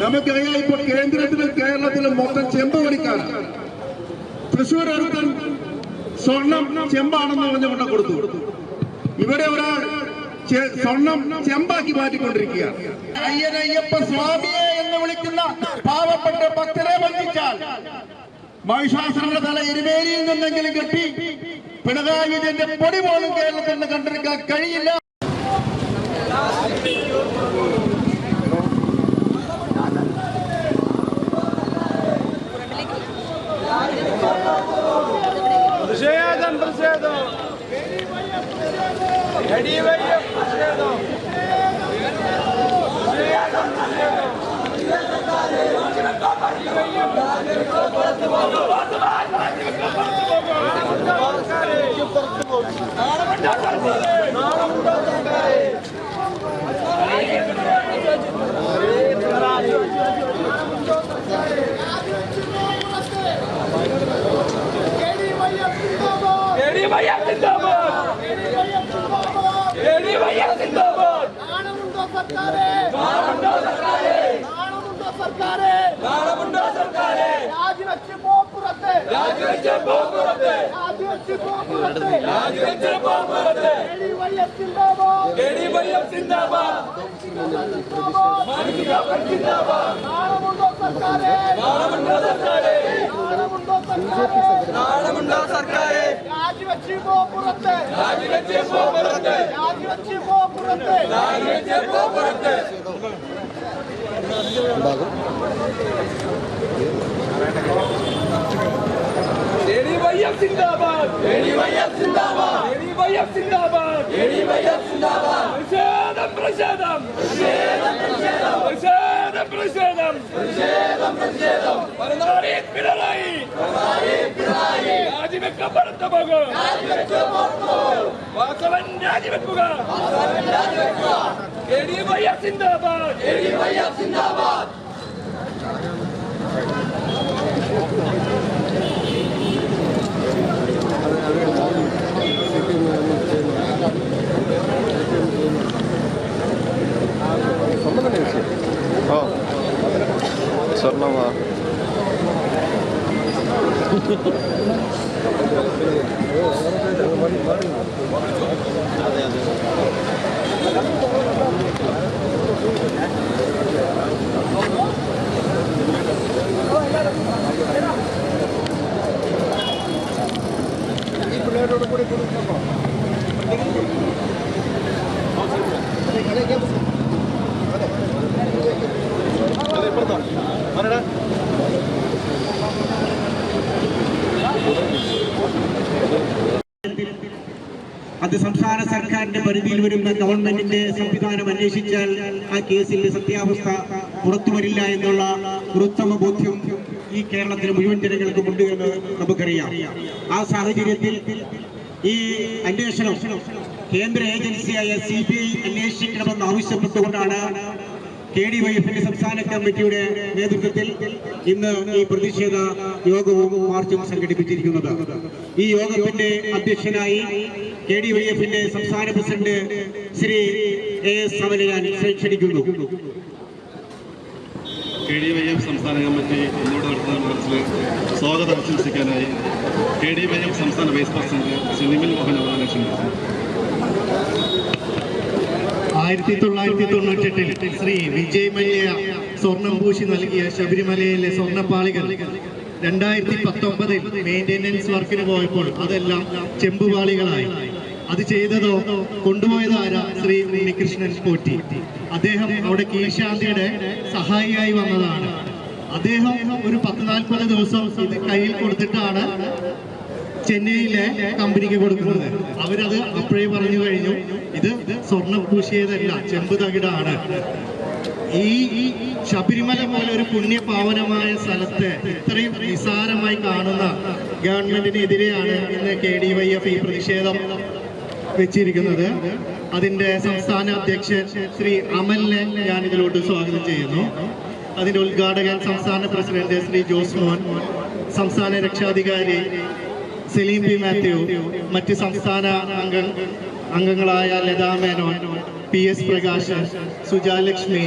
നമുക്കറിയാം, ഇപ്പോൾ കേന്ദ്രത്തിലും കേരളത്തിലും മൊത്തം ചെമ്പ് പണിക്കാണ്. തൃശ്ശൂർ അടുത്തൻ സ്വർണം ചെമ്പാണെന്ന് പറഞ്ഞുകൊണ്ട് കൊടുത്തു. ഇവിടെ ഒരാൾ സ്വർണം ചെമ്പാക്കി മാറ്റിക്കൊണ്ടിരിക്കുകയാണ്. അയ്യനയ്യപ്പ സ്വാമിയെ എന്ന് വിളിക്കുന്ന പാവപ്പെട്ട ഭക്തരെ വഞ്ചിച്ചാൽ മഹിഷാസുരന്റെ തല എരുമേലിയിൽ നിന്നെങ്കിലും കെട്ടി പിണറായി വിജയന്റെ പൊടി പോലും കേരളത്തിൽ നിന്ന് കണ്ടെടുക്കാൻ കഴിയില്ല. പ്രതിഷേധം പ്രതിഷേധം സ്വർണ്ണമാ അത് സംസ്ഥാന സർക്കാരിന്റെ പരിധിയിൽ വരുന്ന ഗവൺമെന്റിന്റെ സംവിധാനം അന്വേഷിച്ചാൽ ആ കേസിന്റെ സത്യാവസ്ഥ പുറത്തുവരില്ല എന്നുള്ള ഉത്തമ ബോധ്യം ഈ കേരളത്തിലെ മുഴുവൻ ജനങ്ങൾക്കും ഉണ്ട് എന്ന് നമുക്കറിയാം. ആ സാഹചര്യത്തിൽ ഈ അന്വേഷണം കേന്ദ്ര ഏജൻസിയായ CBI അന്വേഷിക്കണമെന്ന് ആവശ്യപ്പെട്ടുകൊണ്ടാണ് KDYFന്റെ സംസ്ഥാന കമ്മിറ്റിയുടെ നേതൃത്വത്തിൽ ഇന്ന് ഈ പ്രതിഷേധ യോഗവും മാർച്ചും സംഘടിപ്പിച്ചിരിക്കുന്നത്. ഈ യോഗത്തിന്റെ അധ്യക്ഷനായി KDYFന്റെ സംസ്ഥാന പ്രസിഡന്റ് ശ്രീ AS സമനെ ഞാൻ ക്ഷണിക്കുന്നു. KDYF സംസ്ഥാന കമ്മിറ്റി ഇന്നോട് നടത്തുന്ന മത്സരത്തിൽ സ്വാഗതം ആശംസിക്കാനായി KDYF സംസ്ഥാന വൈസ് പ്രസിഡന്റ് ശ്രീ നിമിൽ മോഹൻ അവരെ ക്ഷണിക്കുന്നു. 1998 ശ്രീ വിജയ് മല്യ സ്വർണം പൂശി നൽകിയ ശബരിമലയിലെ സ്വർണ്ണപ്പാളികൾ 2019 മെയിൻ്റെനൻസ് വർക്കിന് പോയപ്പോൾ അതെല്ലാം ചെമ്പുപാളികളായി. അത് ചെയ്തതോ കൊണ്ടുപോയത് ആരാ? ശ്രീ ഉണ്ണികൃഷ്ണൻ പോറ്റി. അദ്ദേഹം അവിടെ കീഴ്ശാന്തിയുടെ സഹായിയായി വന്നതാണ്. അദ്ദേഹം ഒരു 10-40 ദിവസം ഇത് കയ്യിൽ കൊടുത്തിട്ടാണ് ചെന്നൈയിലെ കമ്പനിക്ക് കൊടുക്കുന്നത്. അവരത് അപ്പോഴേ പറഞ്ഞു കഴിഞ്ഞു, ഇത് സ്വർണ്ണം പൂശിയതല്ല, ചെമ്പ് തകിടാണ്. ഈ ശബരിമല പോലെ ഒരു പുണ്യപാവനമായ സ്ഥലത്തെ ഇത്രയും നിസാരമായി കാണുന്ന ഗവൺമെന്റിനെതിരെയാണ് ഇന്ന് KDYF ഈ പ്രതിഷേധം വെച്ചിരിക്കുന്നത്. അതിന്റെ സംസ്ഥാന അധ്യക്ഷൻ ശ്രീ അമലിനെ ഞാൻ ഇതിലോട്ട് സ്വാഗതം ചെയ്യുന്നു. അതിന്റെ ഉദ്ഘാടകൻ സംസ്ഥാന പ്രസിഡന്റ് ശ്രീ ജോസ് മോഹൻ, സംസ്ഥാന രക്ഷാധികാരി സലീം പി മാത്യു, മറ്റ് സംസ്ഥാന അംഗങ്ങളായ ലതാ മേനോൻ, PS പ്രകാശൻ, സുജാലക്ഷ്മി,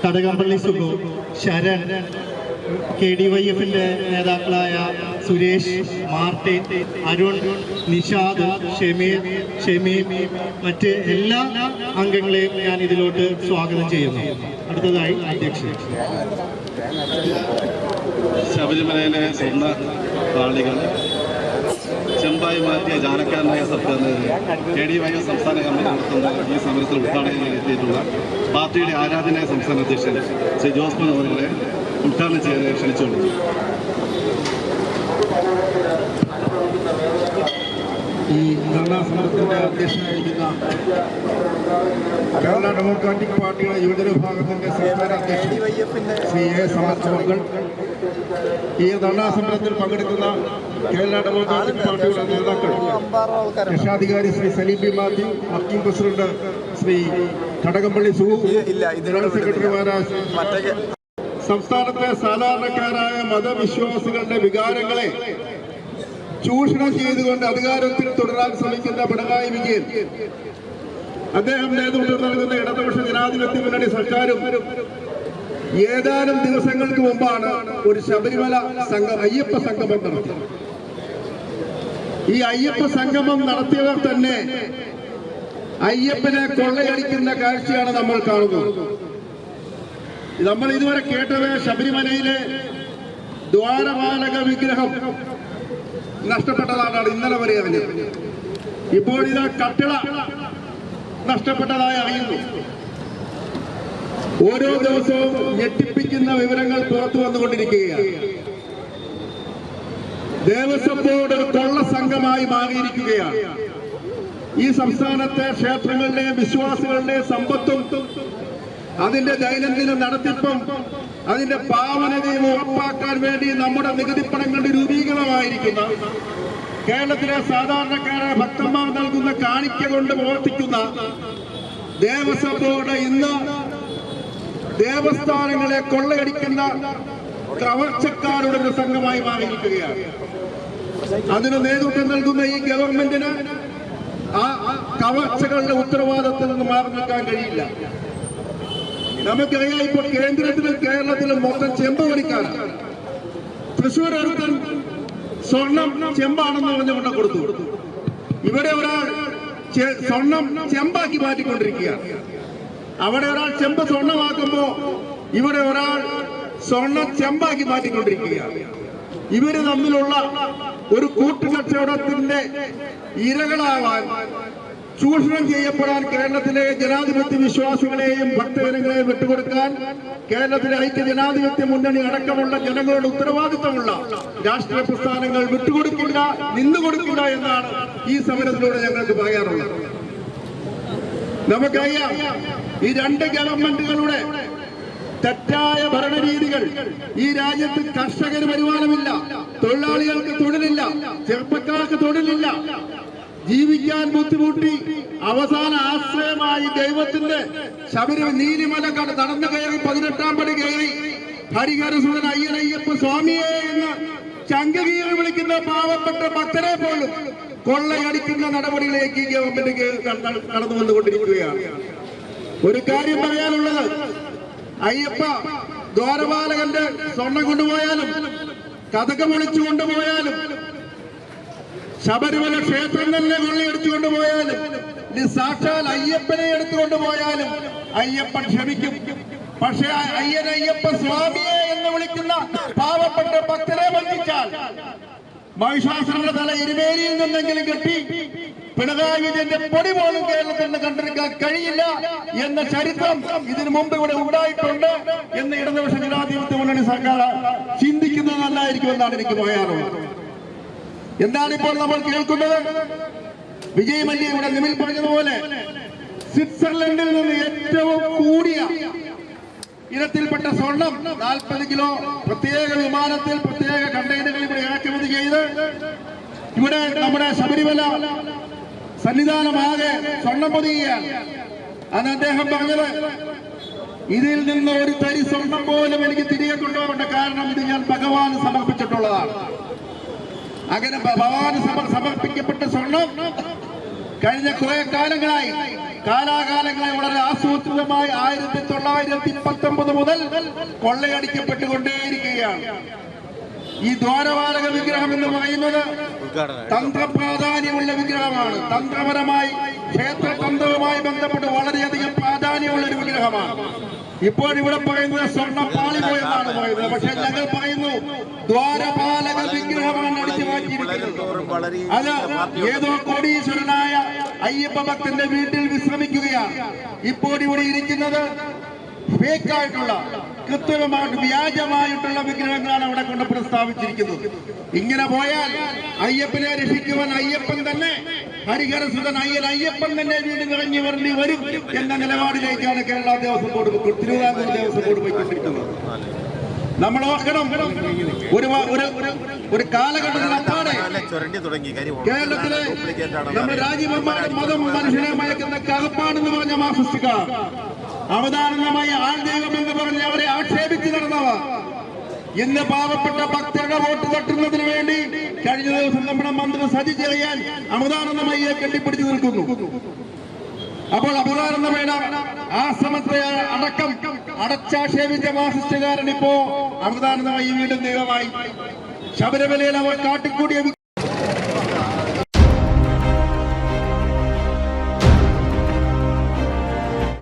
കടകംപള്ളി സുഗു, ശരൺ, KDYF-ന്റെ നേതാക്കളായ സുരേഷ്, മാർട്ടിൻ, അരുൺ, നിഷാദ്, ഷമീർ, മറ്റ് എല്ലാ അംഗങ്ങളെയും ഞാൻ ഇതിലോട്ട് സ്വാഗതം ചെയ്യുന്നു. അടുത്തതായി അധ്യക്ഷൻ. ശബരിമലയിലെ സ്വർണ്ണ പാളികൾ ചെമ്പായി മാറ്റിയ ജാലക്കാരനായ സർക്കാരിനെതിരെ KDYF സംസ്ഥാന കമ്മിറ്റി നടത്തുന്ന ഈ സമരത്തിൽ ഉദ്ഘാടനം എത്തിയിട്ടുള്ള പാർട്ടിയുടെ ആരാധനായ സംസ്ഥാന അധ്യക്ഷൻ ശ്രീ ജോസ്മൻ അവരെ ഉദ്ഘാടനം ചെയ്യാൻ ക്ഷണിച്ചുകൊണ്ടു. ഈ ധർണാ സമരത്തിന്റെ അധ്യക്ഷനായിരിക്കുന്ന കേരള ഡെമോക്രാറ്റിക് പാർട്ടിയുടെ യുവജന വിഭാഗത്തിന്റെ സംസ്ഥാന അധ്യക്ഷൻ ശ്രീ A. സമർച്ചവങ്ങൾ, ഈ ധർണാ സമരത്തിൽ പങ്കെടുക്കുന്ന കേരള ഡെമോക്രാറ്റിക് പാർട്ടിയുടെ നേതാക്കൾ, രക്ഷാധികാരി Shri Salim B Mathew, working president Shri Kadakampally Sugu, general സെക്രട്ടറിമാരായ സംസ്ഥാനത്തെ സാധാരണക്കാരായ മതവിശ്വാസികളുടെ വികാരങ്ങളെ ചൂഷണം ചെയ്തുകൊണ്ട് അധികാരത്തിൽ തുടരാൻ ശ്രമിക്കുന്ന പിണറായി വിജയൻ, അദ്ദേഹം നേതൃത്വം നൽകുന്ന ഇടതുപക്ഷ ജനാധിപത്യ മുന്നണി സർക്കാരും ഏതാനും ദിവസങ്ങൾക്ക് മുമ്പാണ് ഒരു ശബരിമല അയ്യപ്പ സംഗമം നടത്തിയത്. ഈ അയ്യപ്പ സംഗമം നടത്തിയവർ തന്നെ അയ്യപ്പനെ കൊള്ളയടിക്കുന്ന കാഴ്ചയാണ് നമ്മൾ കാണുന്നത്. നമ്മൾ ഇതുവരെ കേട്ടത് ശബരിമലയിലെ ദ്വാരപാലക വിഗ്രഹം നഷ്ടപ്പെട്ടതാണ് ഇന്നലെ വരെ അറിഞ്ഞത്. ഇപ്പോൾ ഇത് കട്ടിള നഷ്ടപ്പെട്ടതായി അറിയുന്നു. ഓരോ ദിവസവും ഞെട്ടിപ്പിക്കുന്ന വിവരങ്ങൾ പുറത്തു വന്നുകൊണ്ടിരിക്കുകയാണ്. ദേവസ്വം ബോർഡ് ഒരു കൊള്ള സംഘമായി മാറിയിരിക്കുകയാണ്. ഈ സംസ്ഥാനത്തെ ക്ഷേത്രങ്ങളുടെയും വിശ്വാസികളുടെയും സമ്പത്തും അതിന്റെ ദൈനംദിന നടത്തിപ്പും അതിന്റെ പാവനതയും ഉറപ്പാക്കാൻ വേണ്ടി നമ്മുടെ നികുതി പണങ്ങളുടെ രൂപീകരണമായിരിക്കുന്ന കേരളത്തിലെ സാധാരണക്കാരായ ഭക്തന്മാർ നൽകുന്ന കാണിക്ക കൊണ്ട് പ്രവർത്തിക്കുന്ന ദേവസ്വം ബോർഡ് ഇന്ന് ദേവസ്ഥാനങ്ങളെ കൊള്ളയടിക്കുന്ന കവർച്ചക്കാരുടെ ഒരു സംഘമായി മാറിയിരിക്കുകയാണ്. അതിന് നേതൃത്വം നൽകുന്ന ഈ ഗവൺമെന്റിന് ആ കവർച്ചകളുടെ ഉത്തരവാദിത്തത്തിൽ നിന്ന് മാറി നിൽക്കാൻ കഴിയില്ല. നമുക്കറിയാം, ഇപ്പോൾ കേന്ദ്രത്തിലും കേരളത്തിലും മൊത്തം ചെമ്പ് പണിക്കാരാണ്. തൃശ്ശൂർ അടുത്തൻ സ്വർണം ചെമ്പാണെന്ന് പറഞ്ഞുകൊണ്ട് കൊടുത്തു. ഇവിടെ ഒരാൾ സ്വർണം ചെമ്പാക്കി മാറ്റിക്കൊണ്ടിരിക്കുകയാണ്. അവിടെ ഒരാൾ ചെമ്പ് സ്വർണമാക്കുമ്പോ ഇവിടെ ഒരാൾ സ്വർണം ചെമ്പാക്കി മാറ്റിക്കൊണ്ടിരിക്കുകയാണ്. ഇവര് തമ്മിലുള്ള ഒരു കൂട്ടുകച്ചവടത്തിന്റെ ഇരകളാവാൻ, ചൂഷണം ചെയ്യപ്പെടാൻ കേരളത്തിലെ ജനാധിപത്യ വിശ്വാസികളെയും ഭക്തജനങ്ങളെയും വിട്ടുകൊടുക്കാൻ കേരളത്തിലെ ഐക്യ ജനാധിപത്യ മുന്നണി അടക്കമുള്ള ജനങ്ങളുടെ ഉത്തരവാദിത്തമുള്ള രാഷ്ട്രീയ പ്രസ്ഥാനങ്ങൾ വിട്ടുകൊടുക്കില്ല, നിന്നുകൊടുക്കില്ല എന്നാണ് ഈ സമരത്തിലൂടെ ഞങ്ങൾക്ക് പറയാറുള്ളത്. നമുക്കറിയാം, ഈ രണ്ട് ഗവൺമെന്റുകളുടെ തെറ്റായ ഭരണരീതികൾ ഈ രാജ്യത്ത് കർഷകന് വരുമാനമില്ല, തൊഴിലാളികൾക്ക് തൊഴിലില്ല, ചെറുപ്പക്കാർക്ക് തൊഴിലില്ല, ജീവിക്കാൻ ബുദ്ധിമുട്ടി അവസാന ആശ്രയമായി ദൈവത്തിന്റെ നീലിമല നടന്നു കയറി 18-ാം പടി കയറി ഹരിഹരസുതൻ അയ്യനയ്യപ്പ സ്വാമിയെ എന്ന് ചങ്കകീറി വിളിക്കുന്ന പാവപ്പെട്ട ഭക്തരെ പോലും കൊള്ളയടിക്കുന്ന നടപടിയിലേക്ക് ഈ ഗവൺമെന്റ് കടന്നു വന്നുകൊണ്ടിരിക്കുകയാണ്. ഒരു കാര്യം പറയാനുള്ളത്, അയ്യപ്പ ദ്വാരപാലകന്റെ സ്വർണം കൊണ്ടുപോയാലും കഥകം ഒളിച്ചു കൊണ്ടുപോയാലും ശബരിമല ക്ഷേത്രം തന്നെ കൊള്ളയടിച്ചു കൊണ്ടുപോയാലും സാക്ഷാൽ അയ്യപ്പനെ എടുത്തുകൊണ്ടുപോയാലും അയ്യപ്പൻ ക്ഷമിക്കും. പക്ഷേ അയ്യനയ്യപ്പ സ്വാമിയെ എന്ന് വിളിക്കുന്ന പാവപ്പെട്ട ഭക്തരെ വഞ്ചിച്ചാൽ മഹിഷാസുരന്റെ തല എരുമേലിയിൽ നിന്നെങ്കിലും കെട്ടി പിണറായി വിജയന്റെ പൊടി പോലും കേരളത്തിൽ നിന്ന് കണ്ടെടുക്കാൻ കഴിയില്ല എന്ന ചരിത്രം ഇതിനു മുമ്പ് ഇവിടെ ഉണ്ടായിട്ടുണ്ട് എന്ന് ഇടതുപക്ഷ ജനാധിപത്യ മുന്നണി സർക്കാർ ചിന്തിക്കുന്നത് നല്ലതായിരിക്കുമെന്നാണ് എനിക്ക് പറയാറുള്ളത്. എന്താണ് ഇപ്പോൾ നമ്മൾ കേൾക്കുന്നത്? വിജയ് മല്യയുടെ നിമിൽ പറഞ്ഞതുപോലെ സ്വിറ്റ്സർലൻഡിൽ നിന്ന് ഏറ്റവും കൂടിയ ഇനത്തിൽപ്പെട്ട സ്വർണം 40 കിലോ പ്രത്യേക വിമാനത്തിൽ പ്രത്യേക കണ്ടെയ്നറുകൾ ഇവിടെ ഇറക്കുമതി ചെയ്ത് ഇവിടെ നമ്മുടെ ശബരിമല സന്നിധാനമാകെ സ്വർണം പൊതിയുകയാണ്. അന്ന് അദ്ദേഹം പറഞ്ഞത്, ഇതിൽ നിന്ന് ഒരു തരി സ്വർണം പോലും എനിക്ക് തിരികെ കൊണ്ടുപോകേണ്ട, കാരണം ഇത് ഞാൻ ഭഗവാന് സമർപ്പിച്ചിട്ടുള്ളതാണ്. അങ്ങനെ ഭഗവാന് സമർപ്പിക്കപ്പെട്ട സ്വർണം കഴിഞ്ഞ കുറെ കാലാകാലങ്ങളായി വളരെ ആസൂത്രിതമായി 1919 മുതൽ കൊള്ളയടിക്കപ്പെട്ടുകൊണ്ടേയിരിക്കുകയാണ്. ഈ ദ്വാരപാലക വിഗ്രഹം എന്ന് പറയുന്നത് തന്ത്രപ്രാധാന്യമുള്ള വിഗ്രഹമാണ്. തന്ത്രപരമായി ക്ഷേത്രതന്ത്രവുമായി ബന്ധപ്പെട്ട് വളരെയധികം പ്രാധാന്യമുള്ള ഒരു വിഗ്രഹമാണ്. ഇപ്പോൾ ഇവിടെ പറയുന്നത് സ്വർണ്ണപ്പാളി പോയെന്നാണ് പറയുന്നത്. പക്ഷെ ഞങ്ങൾ പറയുന്നു ദ്വാരപാലക വിഗ്രഹമാണ് അടിച്ചു മാറ്റിയിരിക്കുന്നത്. അത് ഏതോ കോടീശ്വരനായ അയ്യപ്പ ഭക്തന്റെ വീട്ടിൽ വിശ്രമിക്കുകയാണ്. ഇപ്പോൾ ഇവിടെ ഇരിക്കുന്നത് ഫേക്കായിട്ടുള്ള, കൃത്രിമമായിട്ട്, വ്യാജമായിട്ടുള്ള വിഗ്രഹങ്ങളാണ് അവിടെ കൊണ്ട് പ്രസ്താവിച്ചിരിക്കുന്നത്. ഇങ്ങനെ പോയാൽ അയ്യപ്പനെ രക്ഷിക്കുവാൻ അയ്യപ്പൻ തന്നെ, ഹരിഹരസുതൻ അയ്യപ്പൻ തന്നെ വീണ്ടും ഇറങ്ങി വരും എന്ന നിലപാടിലേക്കാണ് കേരള ദേവസ്വം ബോർഡ്, തിരുവിതാംകൂർ ദേവസ്വം ബോർഡ് പോയിക്കൊണ്ടിരിക്കുന്നത്. നമ്മൾ ഓർക്കണം, ഒരു കാലഘട്ടത്തിൽ അപ്പാടെ കേരളത്തിലെ നമ്മുടെ രാജ്യമെമ്പാടും മതം മനുഷ്യനെ മയക്കുന്ന കറുപ്പാണെന്ന് പറഞ്ഞ മാർക്സിസ്റ്റുകാർ, അവതാരണമായ ആൾദൈവം എന്ന് പറഞ്ഞ് അവരെ ആക്ഷേപിച്ച് നടന്നവർ ഇന്ന് പാവപ്പെട്ട ഭക്തരുടെ വോട്ട് തട്ടുന്നതിന് വേണ്ടി കഴിഞ്ഞ ദിവസം നമ്മുടെ മന്ത്രി സജി ചെറിയാൻ അവതാരണമയെ കെട്ടിപ്പിടിച്ചു നിൽക്കുന്നു. അപ്പോൾ അവതാരണമയുടെ ആശ്രമത്തെ അടക്കം അടച്ചാക്ഷേപിച്ച മാർക്സിസ്റ്റുകാരൻ ഇപ്പോ അവതാരണമായി വീണ്ടും ദൈവമായി. ശബരിമലയിൽ അവർ കാട്ടിക്കൂടിയ